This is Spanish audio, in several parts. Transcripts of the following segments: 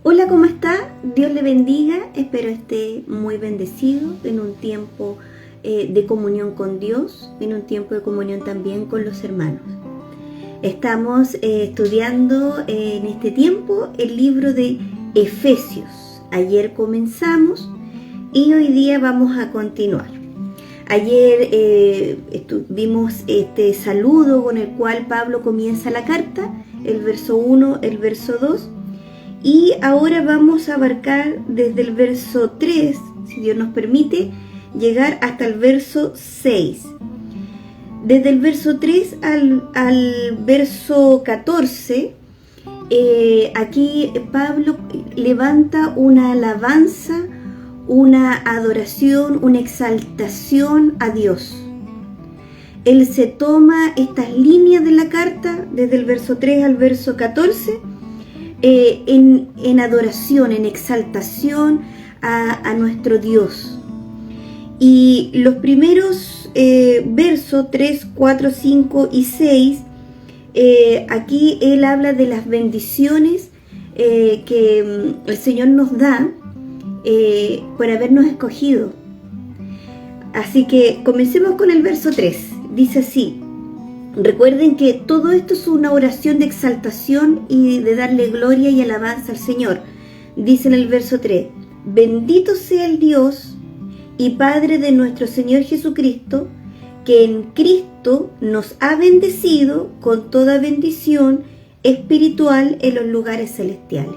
Hola, ¿cómo está? Dios le bendiga, espero esté muy bendecido en un tiempo de comunión con Dios, en un tiempo de comunión también con los hermanos. Estamos estudiando en este tiempo el libro de Efesios. Ayer comenzamos y hoy día vamos a continuar. Ayer vimos este saludo con el cual Pablo comienza la carta, el verso 1, el verso 2. Y ahora vamos a abarcar desde el verso 3, si Dios nos permite, llegar hasta el verso 6. Desde el verso 3 al verso 14, aquí Pablo levanta una alabanza, una adoración, una exaltación a Dios. Él se toma estas líneas de la carta, desde el verso 3 al verso 14, en adoración, en exaltación a nuestro Dios. Y los primeros versos 3, 4, 5 y 6, aquí él habla de las bendiciones que el Señor nos da por habernos escogido. Así que comencemos con el verso 3. Dice así: recuerden que todo esto es una oración de exaltación y de darle gloria y alabanza al Señor. Dice en el verso 3: bendito sea el Dios y Padre de nuestro Señor Jesucristo, que en Cristo nos ha bendecido con toda bendición espiritual en los lugares celestiales.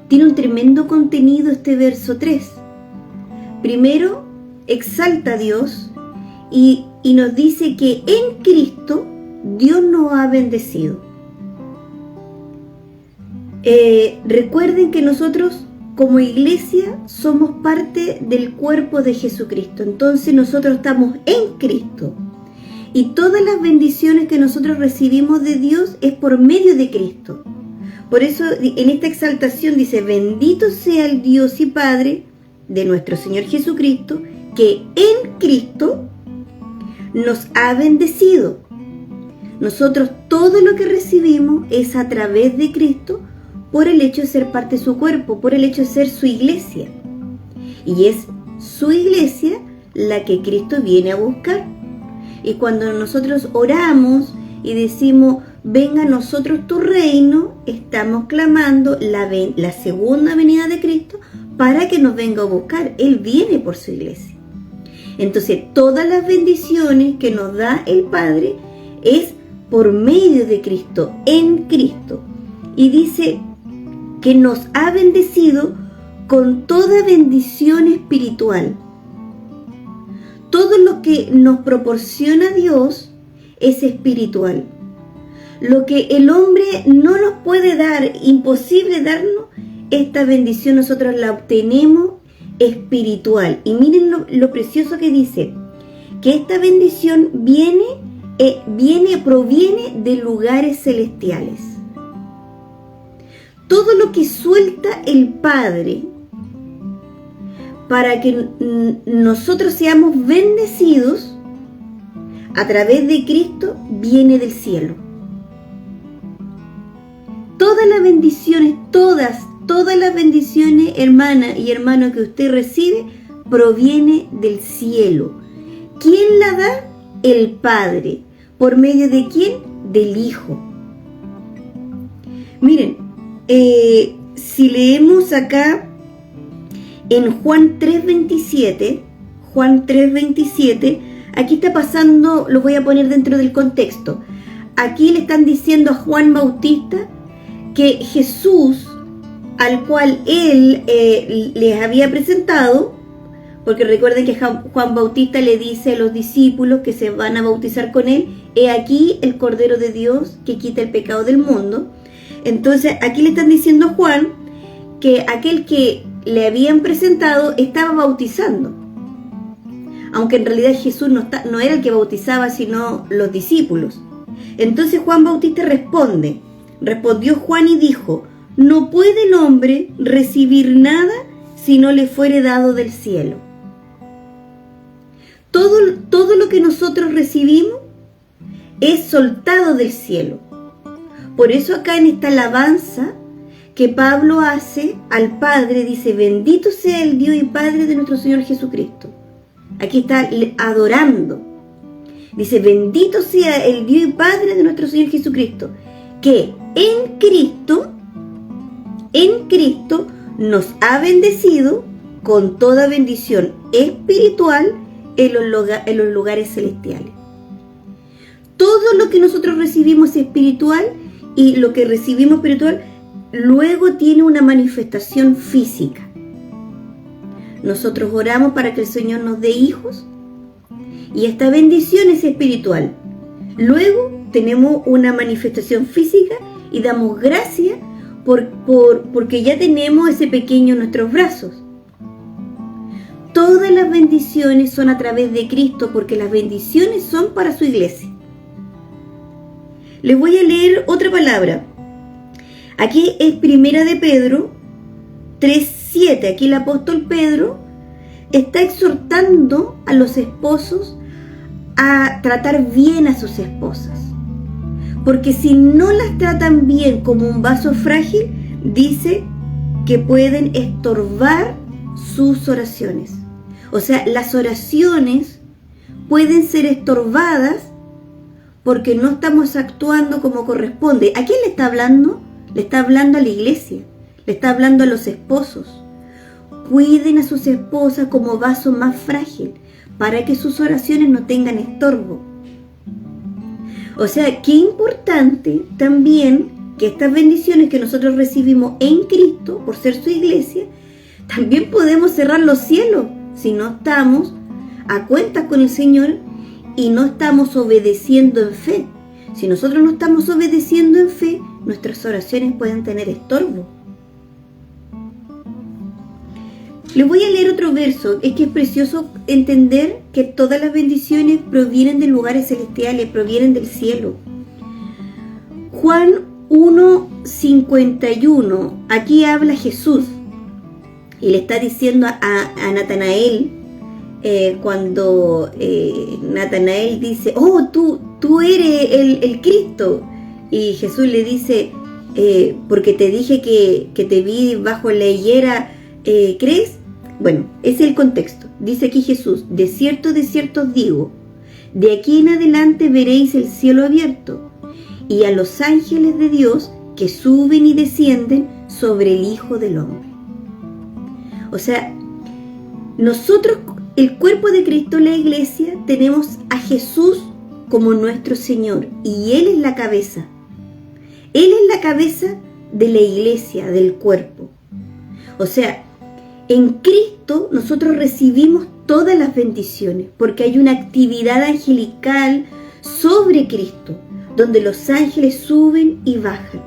Tiene un tremendo contenido este verso 3. Primero, exalta a Dios y nos dice que en Cristo Dios nos ha bendecido. Recuerden que nosotros como iglesia somos parte del cuerpo de Jesucristo. Entonces nosotros estamos en Cristo. Y todas las bendiciones que nosotros recibimos de Dios es por medio de Cristo. Por eso en esta exaltación dice: bendito sea el Dios y Padre de nuestro Señor Jesucristo, que en Cristo nos ha bendecido. Nosotros todo lo que recibimos es a través de Cristo, por el hecho de ser parte de su cuerpo, por el hecho de ser su iglesia. Y es su iglesia la que Cristo viene a buscar. Y cuando nosotros oramos y decimos: venga a nosotros tu reino, estamos clamando la segunda venida de Cristo para que nos venga a buscar. Él viene por su iglesia. Entonces todas las bendiciones que nos da el Padre es por medio de Cristo, en Cristo. Y dice que nos ha bendecido con toda bendición espiritual. Todo lo que nos proporciona Dios es espiritual. Lo que el hombre no nos puede dar, imposible darnos, esta bendición nosotros la obtenemos espiritual. Y miren lo precioso que dice, que esta bendición proviene de lugares celestiales. Todo lo que suelta el Padre para que nosotros seamos bendecidos a través de Cristo viene del cielo. Todas las bendiciones, todas las bendiciones, hermana y hermano, que usted recibe, proviene del cielo. ¿Quién la da? El Padre. ¿Por medio de quién? Del Hijo. Miren, si leemos acá en Juan 3:27, aquí está pasando, lo voy a poner dentro del contexto. Aquí le están diciendo a Juan Bautista que Jesús, al cual él les había presentado, porque recuerden que Juan Bautista le dice a los discípulos que se van a bautizar con él: he aquí el Cordero de Dios que quita el pecado del mundo. Entonces aquí le están diciendo a Juan que aquel que le habían presentado estaba bautizando, aunque en realidad Jesús no era el que bautizaba, sino los discípulos. Entonces Juan Bautista respondió Juan y dijo: no puede el hombre recibir nada si no le fuere dado del cielo. Todo lo que nosotros recibimos es soltado del cielo. Por eso acá en esta alabanza que Pablo hace al Padre, dice, bendito sea el Dios y Padre de nuestro Señor Jesucristo. Aquí está adorando. Dice, bendito sea el Dios y Padre de nuestro Señor Jesucristo, que en Cristo nos ha bendecido con toda bendición espiritual en los lugares celestiales. Todo lo que nosotros recibimos espiritual, y lo que recibimos espiritual luego tiene una manifestación física. Nosotros oramos para que el Señor nos dé hijos, y esta bendición es espiritual. Luego tenemos una manifestación física y damos gracias porque ya tenemos ese pequeño en nuestros brazos. Todas las bendiciones son a través de Cristo, porque las bendiciones son para su iglesia. Les voy a leer otra palabra. Aquí es Primera de Pedro 3:7. Aquí el apóstol Pedro está exhortando a los esposos a tratar bien a sus esposas. Porque si no las tratan bien como un vaso frágil, dice que pueden estorbar sus oraciones. O sea, las oraciones pueden ser estorbadas porque no estamos actuando como corresponde. ¿A quién le está hablando? Le está hablando a la iglesia, le está hablando a los esposos. Cuiden a sus esposas como vaso más frágil para que sus oraciones no tengan estorbo. O sea, qué importante también que estas bendiciones que nosotros recibimos en Cristo, por ser su iglesia, también podemos cerrar los cielos si no estamos a cuentas con el Señor y no estamos obedeciendo en fe. Si nosotros no estamos obedeciendo en fe, nuestras oraciones pueden tener estorbo. Les voy a leer otro verso. Es que es precioso entender que todas las bendiciones provienen de lugares celestiales, provienen del cielo. Juan 1:51. Aquí habla Jesús y le está diciendo a Natanael, cuando Natanael dice, oh, tú eres el Cristo. Y Jesús le dice, porque te dije que te vi bajo la higuera, ¿crees? Bueno, ese es el contexto. Dice aquí Jesús, de cierto os digo, de aquí en adelante veréis el cielo abierto y a los ángeles de Dios que suben y descienden sobre el Hijo del Hombre. O sea, nosotros, el cuerpo de Cristo, la iglesia, tenemos a Jesús como nuestro Señor y Él es la cabeza. Él es la cabeza de la iglesia, del cuerpo. O sea, en Cristo nosotros recibimos todas las bendiciones porque hay una actividad angelical sobre Cristo, donde los ángeles suben y bajan.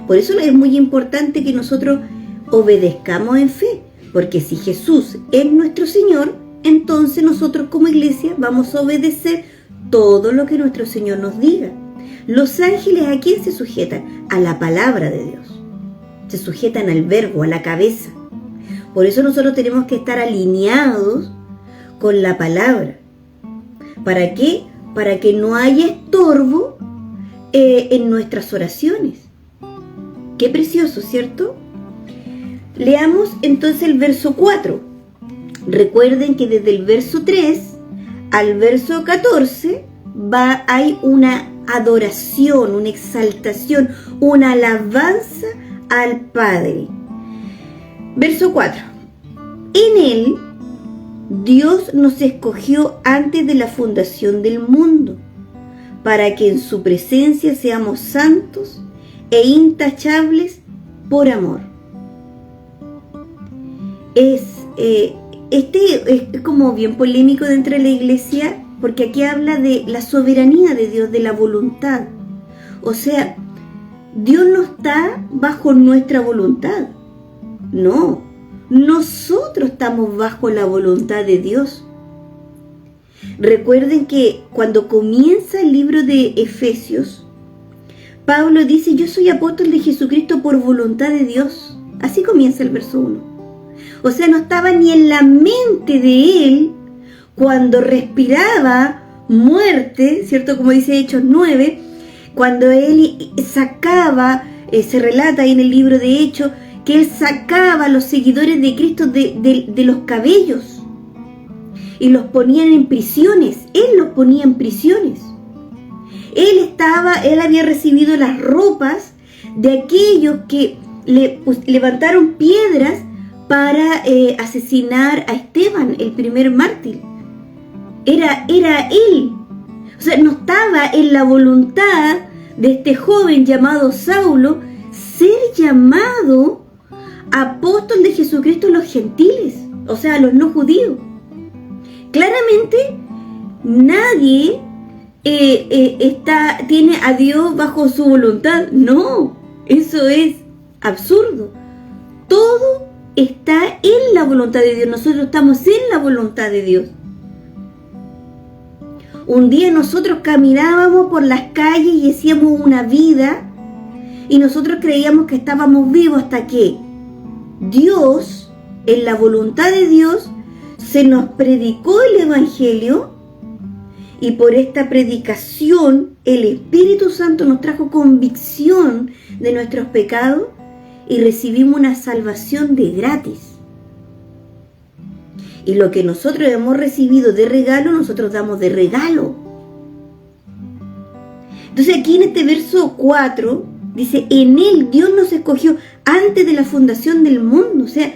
Por eso es muy importante que nosotros obedezcamos en fe, porque si Jesús es nuestro Señor, entonces nosotros como iglesia vamos a obedecer todo lo que nuestro Señor nos diga. Los ángeles, ¿a quién se sujetan? A la palabra de Dios. Se sujetan al verbo, a la cabeza. Por eso nosotros tenemos que estar alineados con la palabra. ¿Para qué? Para que no haya estorbo en nuestras oraciones. Qué precioso, ¿cierto? Leamos entonces el verso 4. Recuerden que desde el verso 3 al verso 14 hay una adoración, una exaltación, una alabanza al Padre. Verso 4. En Él Dios nos escogió antes de la fundación del mundo, para que en su presencia seamos santos e intachables por amor. Es como bien polémico dentro de la iglesia, porque aquí habla de la soberanía de Dios, de la voluntad. O sea, Dios no está bajo nuestra voluntad. No, nosotros estamos bajo la voluntad de Dios. Recuerden que cuando comienza el libro de Efesios, Pablo dice, yo soy apóstol de Jesucristo por voluntad de Dios. Así comienza el verso 1. O sea, no estaba ni en la mente de él cuando respiraba muerte, ¿cierto? Como dice Hechos 9, cuando él sacaba se relata ahí en el libro de Hechos que él sacaba a los seguidores de Cristo de los cabellos y los ponían en prisiones. Él los ponía en prisiones. Él había recibido las ropas de aquellos que levantaron piedras para asesinar a Esteban, el primer mártir. Era él. O sea, no estaba en la voluntad de este joven llamado Saulo ser llamado apóstol de Jesucristo a los gentiles, o sea, a los no judíos. Claramente nadie tiene a Dios bajo su voluntad. No, eso es absurdo. Todo está en la voluntad de Dios. Nosotros estamos en la voluntad de Dios. Un día nosotros caminábamos por las calles y hacíamos una vida y nosotros creíamos que estábamos vivos hasta que Dios, en la voluntad de Dios, se nos predicó el Evangelio y por esta predicación el Espíritu Santo nos trajo convicción de nuestros pecados y recibimos una salvación de gratis. Y lo que nosotros hemos recibido de regalo, nosotros damos de regalo. Entonces aquí en este verso 4 dice, en Él Dios nos escogió antes de la fundación del mundo. O sea,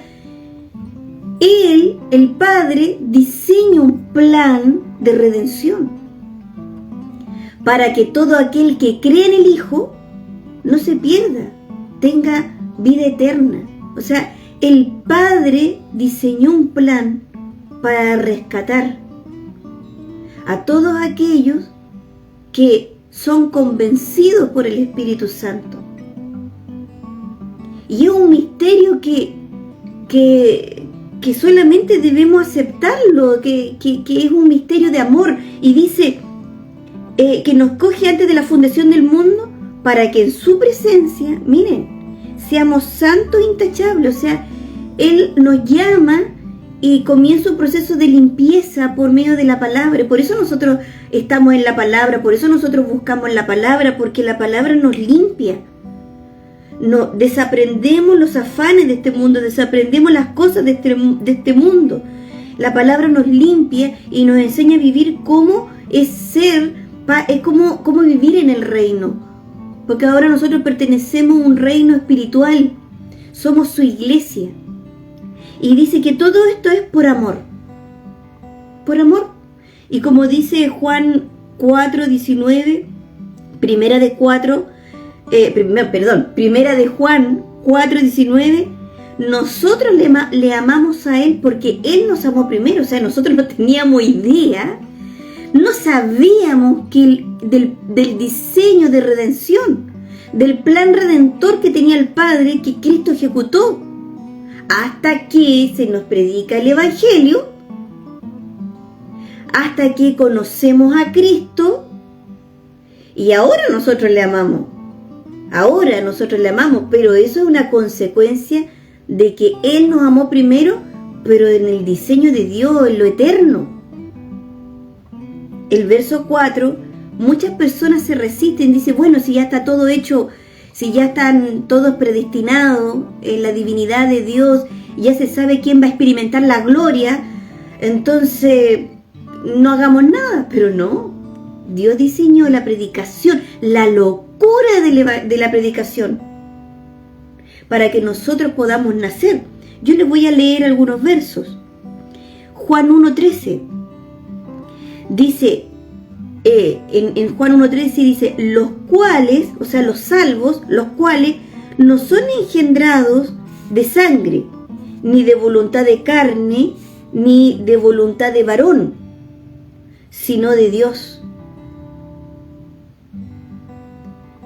Él, el Padre, diseña un plan de redención para que todo aquel que cree en el Hijo no se pierda, tenga vida eterna. O sea, el Padre diseñó un plan para rescatar a todos aquellos que son convencidos por el Espíritu Santo. Y es un misterio que solamente debemos aceptarlo, que es un misterio de amor. Y dice que nos coge antes de la fundación del mundo para que en su presencia, miren, seamos santos e intachables. O sea, Él nos llama y comienza un proceso de limpieza por medio de la palabra. Por eso nosotros estamos en la palabra, por eso nosotros buscamos la palabra, porque la palabra nos limpia. Desaprendemos los afanes de este mundo, desaprendemos las cosas de este mundo. La palabra nos limpia y nos enseña a vivir cómo cómo vivir en el reino. Porque ahora nosotros pertenecemos a un reino espiritual, somos su iglesia. Y dice que todo esto es por amor. Por amor. Y como dice Juan 4:19, primera de Juan 4:19, nosotros le amamos a Él porque Él nos amó primero. O sea, nosotros no teníamos idea, no sabíamos que del diseño de redención, del plan redentor que tenía el Padre, que Cristo ejecutó, hasta que se nos predica el Evangelio, hasta que conocemos a Cristo y ahora nosotros le amamos. Ahora nosotros le amamos, pero eso es una consecuencia de que Él nos amó primero, pero en el diseño de Dios, en lo eterno. El verso 4, muchas personas se resisten, dicen, bueno, si ya está todo hecho, si ya están todos predestinados en la divinidad de Dios, ya se sabe quién va a experimentar la gloria, entonces no hagamos nada. Pero no, Dios diseñó la predicación, la locura de la predicación, para que nosotros podamos nacer. Yo les voy a leer algunos versos. Juan 1:13 dice, en Juan 1:13 dice, los cuales, o sea, los salvos, los cuales no son engendrados de sangre, ni de voluntad de carne, ni de voluntad de varón, sino de Dios.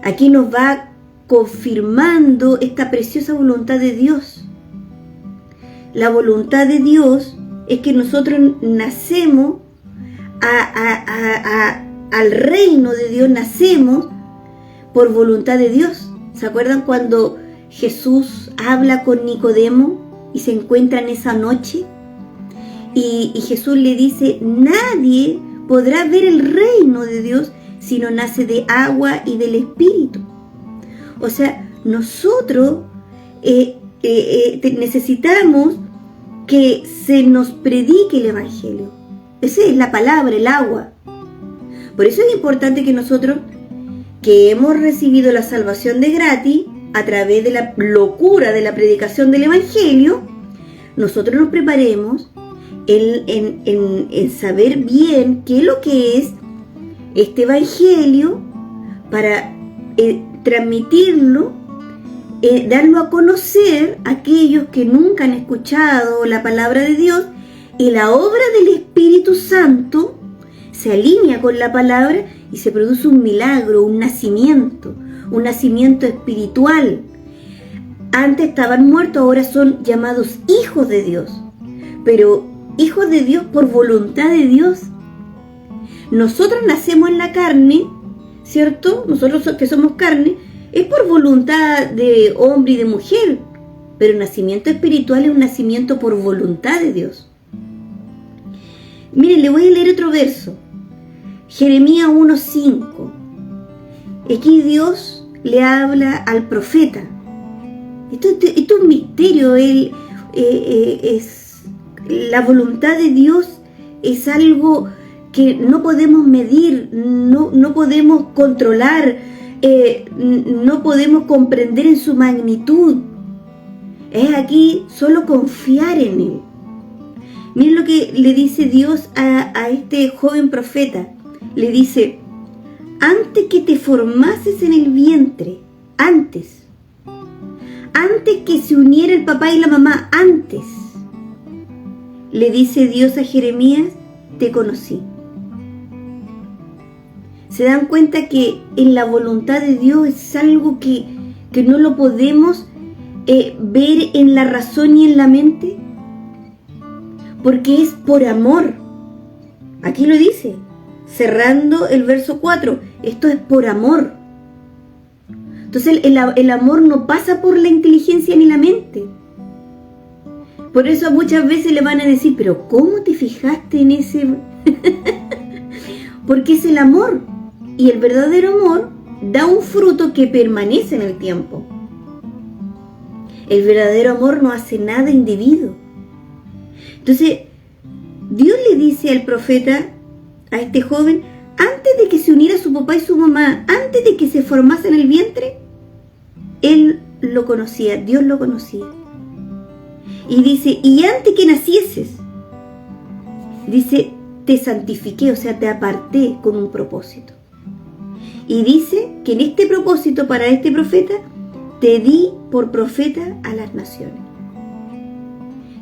Aquí nos va confirmando esta preciosa voluntad de Dios. La voluntad de Dios es que nosotros nacemos al reino de Dios, nacemos por voluntad de Dios. ¿Se acuerdan cuando Jesús habla con Nicodemo y se encuentran esa noche? Y Jesús le dice, nadie podrá ver el reino de Dios si no nace de agua y del Espíritu. O sea, nosotros necesitamos que se nos predique el Evangelio. Esa es la palabra, el agua. Por eso es importante que nosotros, que hemos recibido la salvación de gratis a través de la locura de la predicación del Evangelio, nosotros nos preparemos en saber bien qué es lo que es este Evangelio para transmitirlo, darlo a conocer a aquellos que nunca han escuchado la palabra de Dios, y la obra del Espíritu Santo se alinea con la palabra y se produce un milagro, un nacimiento espiritual. Antes estaban muertos, ahora son llamados hijos de Dios, pero hijos de Dios por voluntad de Dios. Nosotros nacemos en la carne, ¿cierto? Nosotros que somos carne, es por voluntad de hombre y de mujer, pero el nacimiento espiritual es un nacimiento por voluntad de Dios. Miren, le voy a leer otro verso. Jeremías 1:5. Aquí Dios le habla al profeta. Esto es un misterio. La voluntad de Dios es algo que no podemos medir, no podemos controlar, no podemos comprender en su magnitud. Es aquí solo confiar en Él. Miren lo que le dice Dios a este joven profeta. Le dice: antes que te formases en el vientre, antes que se uniera el papá y la mamá, antes, le dice Dios a Jeremías, te conocí. ¿Se dan cuenta que en la voluntad de Dios es algo que no lo podemos ver en la razón y en la mente? Porque es por amor. Aquí lo dice, cerrando el verso 4, esto es por amor. Entonces el amor no pasa por la inteligencia ni la mente. Por eso muchas veces le van a decir, pero ¿cómo te fijaste en ese? Porque es el amor. Y el verdadero amor da un fruto que permanece en el tiempo. El verdadero amor no hace nada indebido. Entonces, Dios le dice al profeta, a este joven, antes de que se uniera su papá y su mamá, antes de que se formase en el vientre, él lo conocía, Dios lo conocía. Y dice, y antes que nacieses, dice, te santifiqué, o sea, te aparté con un propósito. Y dice que en este propósito para este profeta, te di por profeta a las naciones.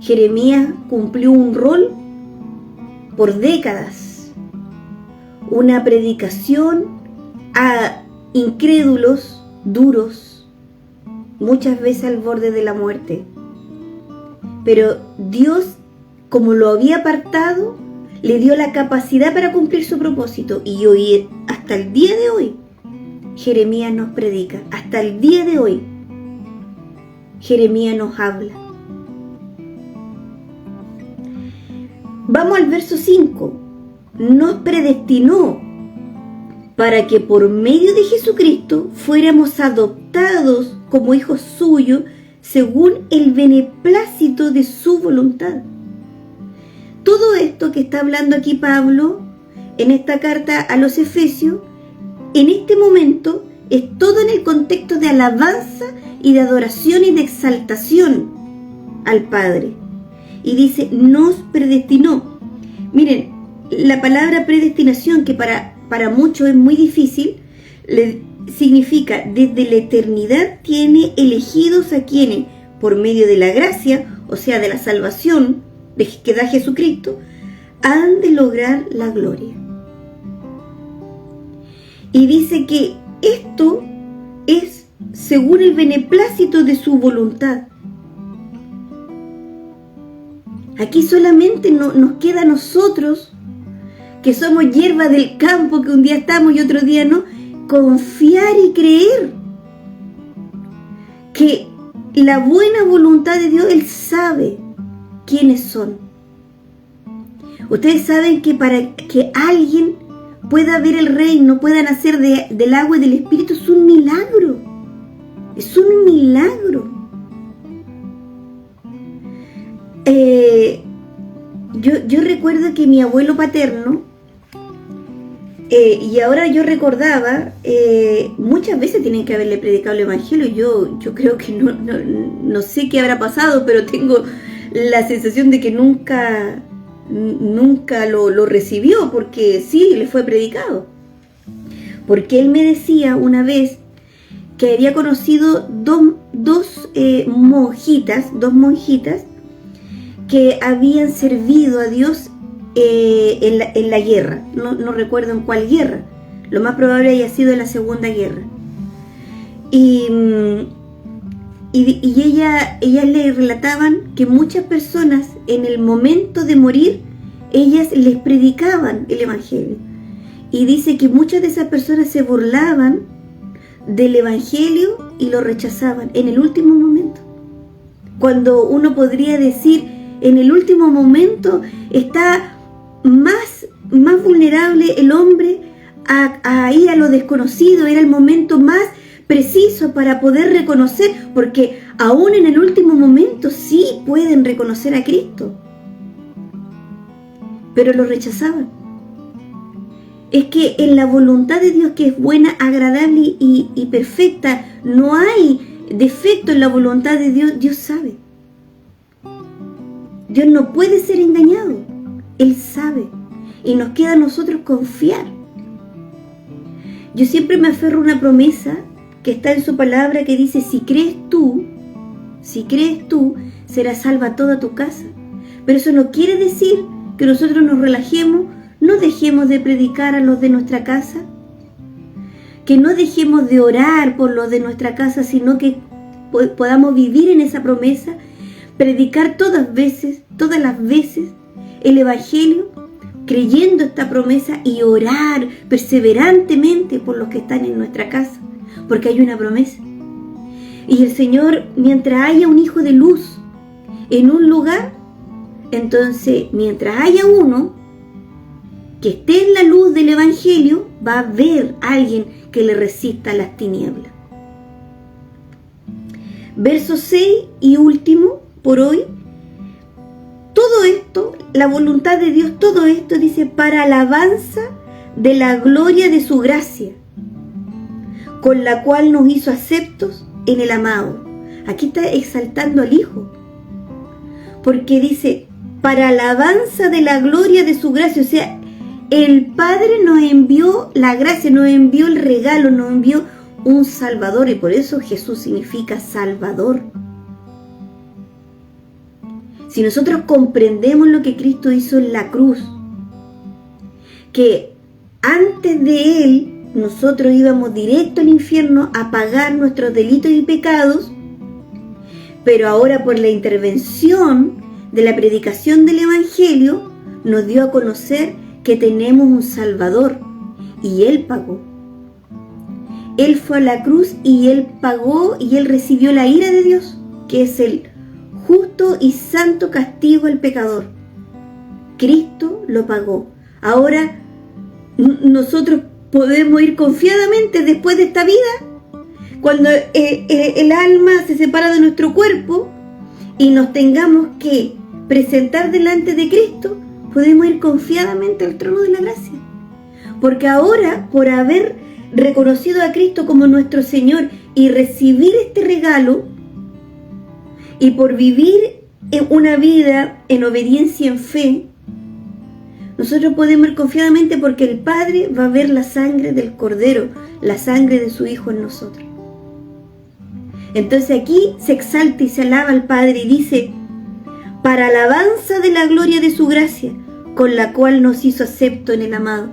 Jeremías cumplió un rol por décadas, una predicación a incrédulos, duros, muchas veces al borde de la muerte. Pero Dios, como lo había apartado, le dio la capacidad para cumplir su propósito. Y hoy, hasta el día de hoy, Jeremías nos predica. Hasta el día de hoy, Jeremías nos habla. Vamos al verso 5. Nos predestinó para que por medio de Jesucristo fuéramos adoptados como hijos suyos según el beneplácito de su voluntad. Todo esto que está hablando aquí Pablo en esta carta a los Efesios, en este momento es todo en el contexto de alabanza y de adoración y de exaltación al Padre. Y dice, nos predestinó. Miren, la palabra predestinación, que para muchos es muy difícil, significa desde la eternidad tiene elegidos a quienes, por medio de la gracia, o sea, de la salvación que da Jesucristo, han de lograr la gloria. Y dice que esto es según el beneplácito de su voluntad. Aquí solamente nos queda a nosotros, que somos hierba del campo, que un día estamos y otro día no, confiar y creer que la buena voluntad de Dios, Él sabe quiénes son. Ustedes saben que para que alguien pueda ver el reino, pueda nacer del agua y del Espíritu, es un milagro. Es un milagro. Yo recuerdo que mi abuelo paterno, y ahora yo recordaba, muchas veces tienen que haberle predicado el Evangelio. Yo creo que no sé qué habrá pasado, pero tengo la sensación de que nunca lo recibió, porque sí, le fue predicado. Porque él me decía una vez que había conocido dos monjitas que habían servido a Dios en la guerra. No recuerdo en cuál guerra. Lo más probable haya sido en la Segunda Guerra. Y ellas le relataban que muchas personas en el momento de morir, ellas les predicaban el Evangelio. Y dice que muchas de esas personas se burlaban del Evangelio y lo rechazaban en el último momento. Cuando uno podría decir, en el último momento está más vulnerable el hombre a ir a lo desconocido. Era el momento más preciso para poder reconocer, porque aún en el último momento sí pueden reconocer a Cristo, pero lo rechazaban. Es que en la voluntad de Dios, que es buena, agradable y perfecta, no hay defecto en la voluntad de Dios. Dios sabe. Dios no puede ser engañado. Él sabe. Y nos queda a nosotros confiar. Yo siempre me aferro a una promesa que está en su palabra, que dice: si crees tú, será salva toda tu casa. Pero eso no quiere decir que nosotros nos relajemos, no dejemos de predicar a los de nuestra casa, que no dejemos de orar por los de nuestra casa, sino que podamos vivir en esa promesa, predicar todas las veces el Evangelio, creyendo esta promesa, y orar perseverantemente por los que están en nuestra casa, porque hay una promesa. Y el Señor, mientras haya un hijo de luz en un lugar, entonces mientras haya uno que esté en la luz del Evangelio, va a haber alguien que le resista a las tinieblas. Verso 6 y último por hoy. Todo esto, la voluntad de Dios, todo esto dice, para alabanza de la gloria de su gracia, con la cual nos hizo aceptos en el amado. Aquí está exaltando al Hijo, porque dice, para alabanza de la gloria de su gracia. O sea, el Padre nos envió la gracia, nos envió el regalo, nos envió un Salvador, y por eso Jesús significa Salvador. Si nosotros comprendemos lo que Cristo hizo en la cruz, que antes de Él nosotros íbamos directo al infierno a pagar nuestros delitos y pecados, pero ahora por la intervención de la predicación del Evangelio nos dio a conocer que tenemos un Salvador, y Él pagó. Él fue a la cruz y Él pagó, y Él recibió la ira de Dios, que es el justo y santo castigo al pecador. Cristo lo pagó. Ahora nosotros podemos ir confiadamente después de esta vida, cuando el alma se separa de nuestro cuerpo y nos tengamos que presentar delante de Cristo, podemos ir confiadamente al trono de la gracia. Porque ahora, por haber reconocido a Cristo como nuestro Señor y recibir este regalo, y por vivir una vida en obediencia, en fe, nosotros podemos ir confiadamente, porque el Padre va a ver la sangre del Cordero, la sangre de su Hijo en nosotros. Entonces aquí se exalta y se alaba al Padre y dice, para alabanza de la gloria de su gracia, con la cual nos hizo acepto en el amado.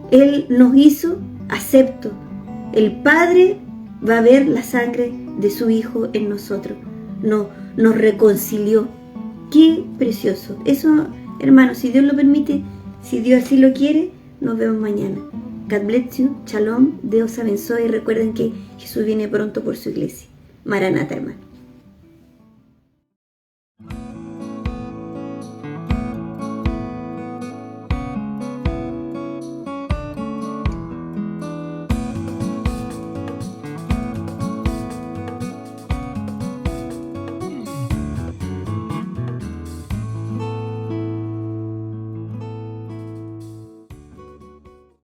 Él nos hizo acepto. El Padre va a ver la sangre de su Hijo en nosotros. Nos reconcilió. Qué precioso. Eso, hermanos, si Dios lo permite, si Dios así lo quiere, nos vemos mañana. God bless you. Shalom. Dios abençoe. Y recuerden que Jesús viene pronto por su iglesia. Maranata, hermano.